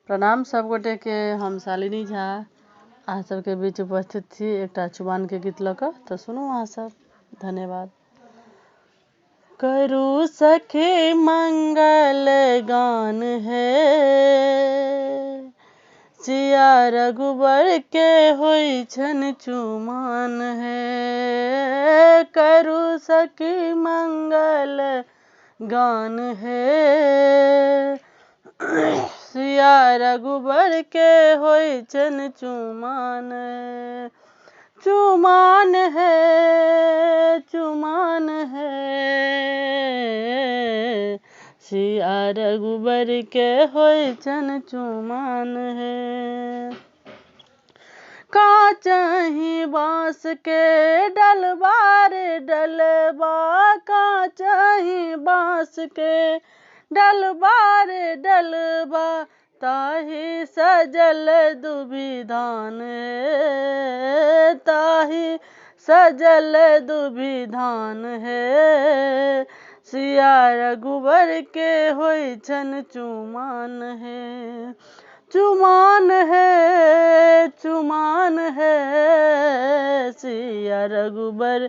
प्रणाम सब गोटे के। हम शालिनी झा अहाँ सबके बीच उपस्थित छी एकटा चुमाओन के गीत लऽ कऽ। तऽ सुनू अहाँ सब। धन्यवाद। करू सखी मंगल गान है, सिया रघुबर के होई छन चुमाओन है। करू सखी मंगल गान है, सिया रघुबर के होई छन चुमाओन। चुमाओन है, चुमाओन है, सिया रघुबर के होई छन चुमाओन है। काचहि बाँस के डलबा रे डलबा, काचहि बाँस के डलबा रे डलबा, ताहि सजल दुभिधान, ताहि सजल दुभिधान है। सिया रघुबर के होई छन चुमाओन है। चुमाओन है, चुमाओन है, सिया रघुबर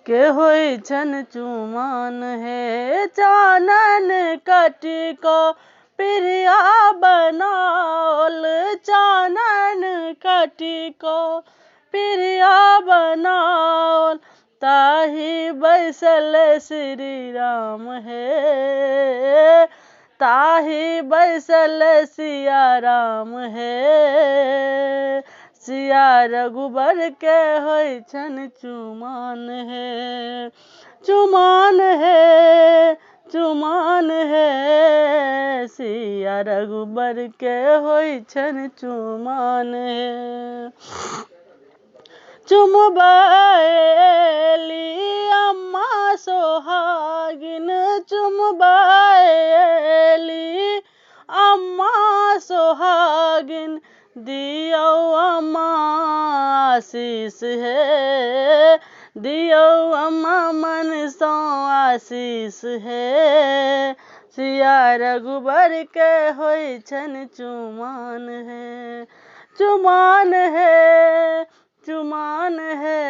के होई छन चुमाओन है। चानन कटि को पिरिया बनाओल, चानन कटि को पिरिया बनाओल, ताहि बैसल श्री राम है, ताहि बैसल सिया राम है। सिया रघुबर के होई छन चुमाओन है। चुमाओन है, चुमाओन है, सिया रघुबर के होई छन चुमाओन है। चुमबैली अम्मा सोहागिन, चुमबैली अम्मा सोहागिन, दियौ अम्मा आशीष है, दियौ अम्मा मन सो आशीष है। सिया रघुबर के होई छन चुमाओन है। चुमाओन है, चुमाओन है,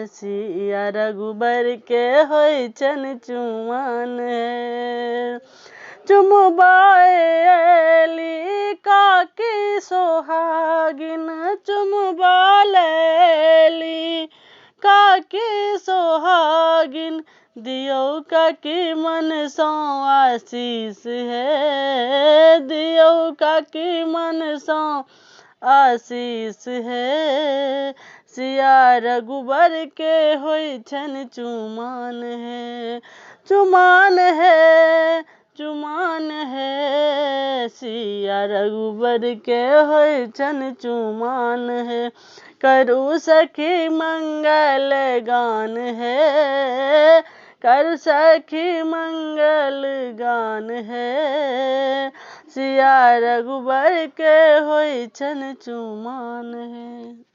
सिया रघुबर के होई छन चुमाओन है। चुमबैली काकी सोहागिन, चुमबैली काकी सोहागिन, दियौ काकी मन सो आशीष है, दियौ काकी मन सो आशीष है। सिया रघुबर के होई छन चुमाओन है। चुमाओन है, चुमाओन है, सिया रघुबर के होई छन चुमाओन है। करू सखी मंगल गान है, करू सखी मंगल गान है, सिया रघुबर के होई छन चुमाओन है।